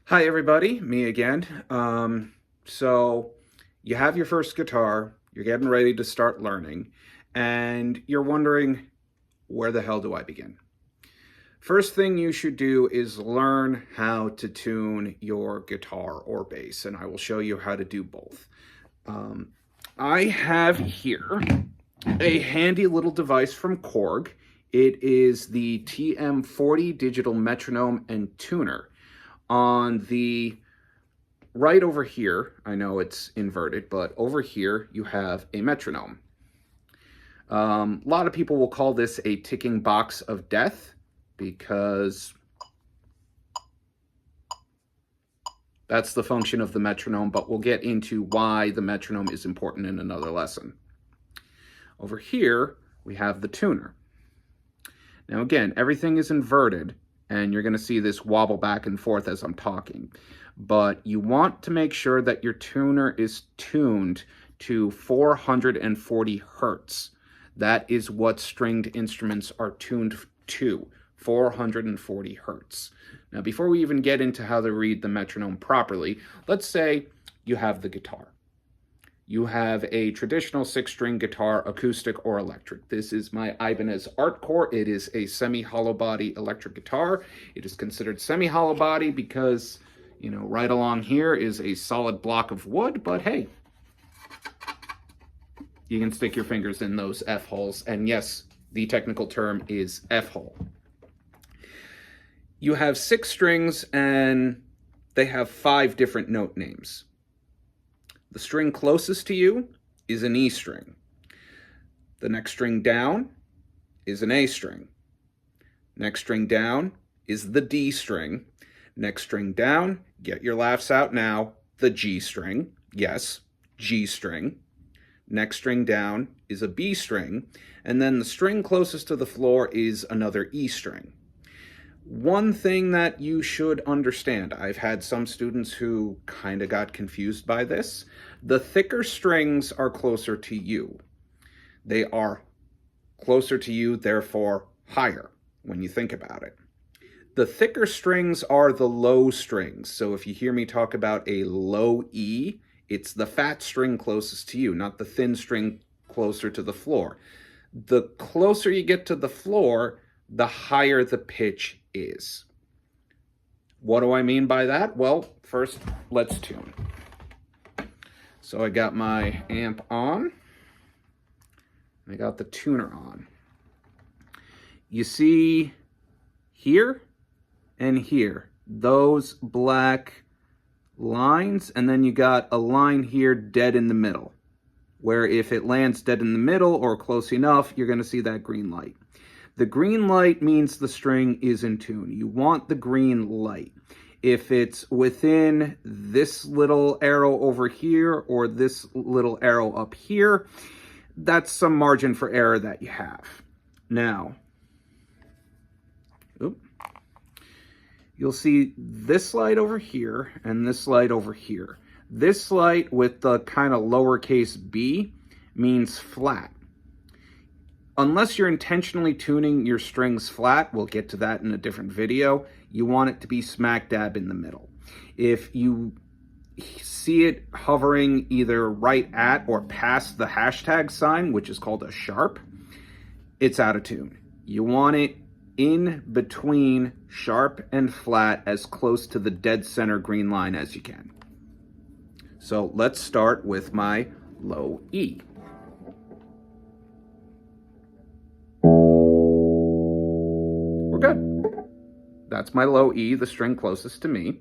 Hi, everybody. Me again. So you have your first guitar, you're getting ready to start learning, and you're wondering, where the hell do I begin? First thing you should do is learn how to tune your guitar or bass, and I will show you how to do both. Um, I have here a handy little device from Korg. It is the TM40 digital metronome and tuner. On the right over here, I know it's inverted, but over here you have a metronome. A lot of people will call this a ticking box of death because that's the function of the metronome, but we'll get into why the metronome is important in another lesson. Over here, we have the tuner. Now again, everything is inverted, and you're going to see this wobble back and forth as I'm talking. But you want to make sure that your tuner is tuned to 440 hertz. That is what stringed instruments are tuned to, 440 hertz. Now, before we even get into how to read the metronome properly, let's say you have the guitar. You have a traditional six-string guitar, acoustic or electric. This is my Ibanez Artcore. It is a semi-hollow body electric guitar. It is considered semi-hollow body because, you know, right along here is a solid block of wood, but hey, you can stick your fingers in those F-holes, and yes, the technical term is F-hole. You have 6 strings, and they have 5 different note names. The string closest to you is an E string. The next string down is an A string. Next string down is the D string. Next string down, get your laughs out now, the G string. Yes, G string. Next string down is a B string. And then the string closest to the floor is another E string. One thing that you should understand, I've had some students who kind of got confused by this. The thicker strings are closer to you. They are closer to you, therefore higher when you think about it. The thicker strings are the low strings. So if you hear me talk about a low E, it's the fat string closest to you, not the thin string closer to the floor. The closer you get to the floor, the higher the pitch is. What do I mean by that? Well, first, let's tune. So I got my amp on. I got the tuner on. You see here and here, those black lines, and then you got a line here dead in the middle, where if it lands dead in the middle or close enough, you're going to see that green light. The green light means the string is in tune. You want the green light. If it's within this little arrow over here or this little arrow up here, that's some margin for error that you have. Now, you'll see this light over here and this light over here. This light with the kind of lowercase b means flat. Unless you're intentionally tuning your strings flat, we'll get to that in a different video, you want it to be smack dab in the middle. If you see it hovering either right at or past the hashtag sign, which is called a sharp, it's out of tune. You want it in between sharp and flat, as close to the dead center green line as you can. So let's start with my low E. We're good. That's my low E, the string closest to me.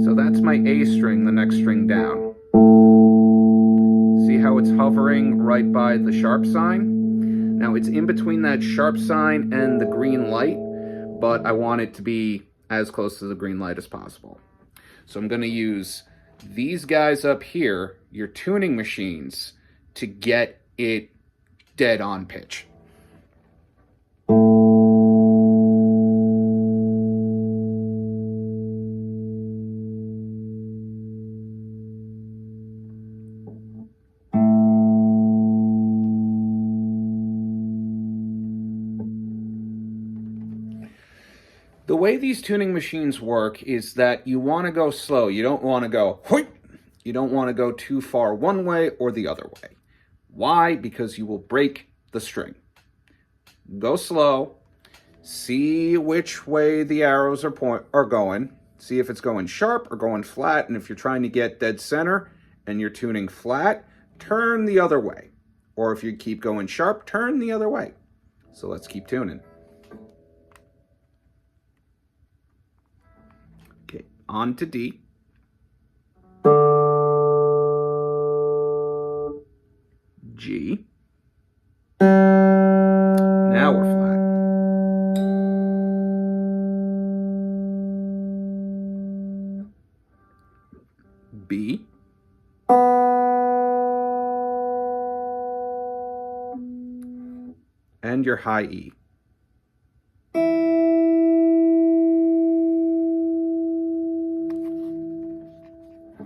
So that's my A string, the next string down. See how it's hovering right by the sharp sign? Now it's in between that sharp sign and the green light, but I want it to be as close to the green light as possible. So I'm going to use these guys up here, your tuning machines, to get it dead on pitch. The way these tuning machines work is that you want to go slow. You don't want to go hoip. You don't want to go too far one way or the other way. Why? Because you will break the string. Go slow. See which way the arrows are going. See if it's going sharp or going flat. And if you're trying to get dead center and you're tuning flat, turn the other way. Or if you keep going sharp, turn the other way. So let's keep tuning. Okay, on to D. G. Now we're flat. B. And your high E.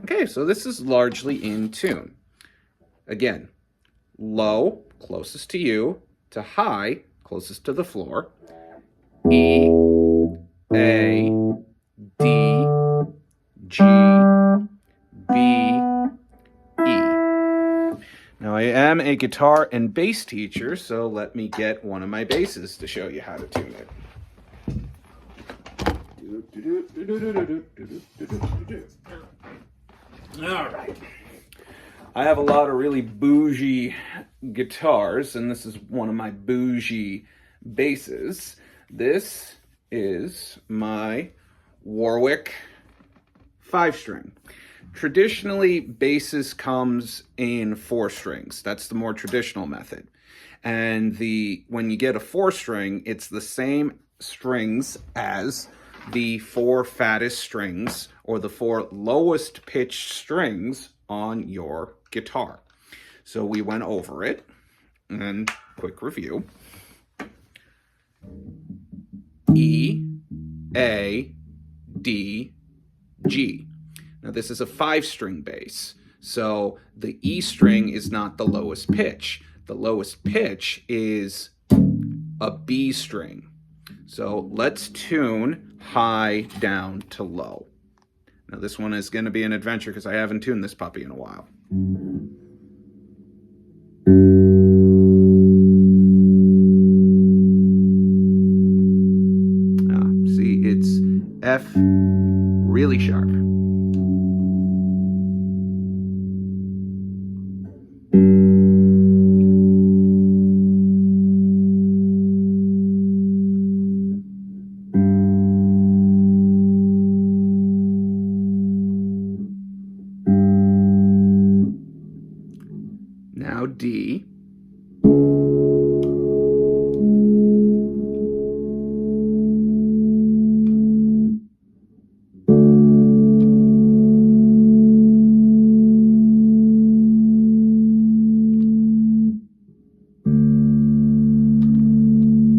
Okay, so this is largely in tune. Again, low, closest to you, to high, closest to the floor. E, A, D, G, B, E. Now I am a guitar and bass teacher, so let me get one of my basses to show you how to tune it. All right. I have a lot of really bougie guitars, and this is one of my bougie basses. This is my Warwick 5-string. Traditionally, basses comes in 4 strings. That's the more traditional method. And when you get a 4-string, it's the same strings as the 4 fattest strings or the 4 lowest pitched strings on your guitar. So we went over it, and quick review. E, A, D, G. Now this is a 5-string bass, so the E string is not the lowest pitch. The lowest pitch is a B string. So let's tune high down to low. Now this one is going to be an adventure because I haven't tuned this puppy in a while. See, it's F really sharp. Now D.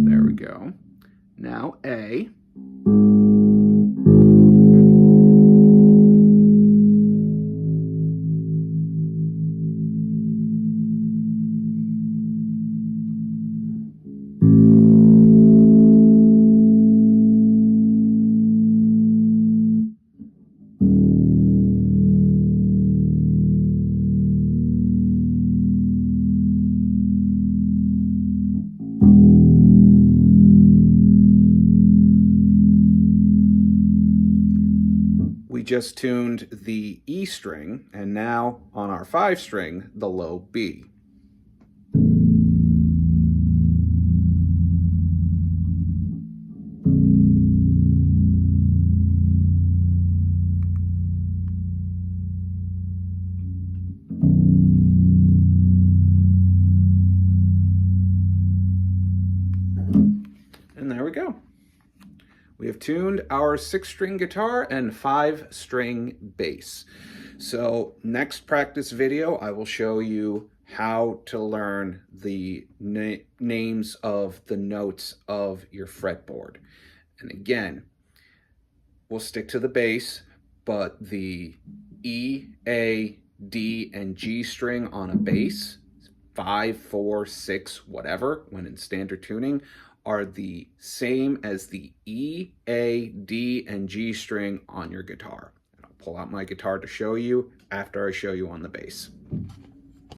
There we go. Now A. We just tuned the E string, and now on our 5-string, the low B. And there we go. We have tuned our 6-string guitar and 5-string bass. So next practice video, I will show you how to learn the names of the notes of your fretboard. And again, we'll stick to the bass, but the E, A, D, and G string on a bass, 5, 4, 6, whatever, when in standard tuning, are the same as the E, A, D, and G string on your guitar. And I'll pull out my guitar to show you after I show you on the bass.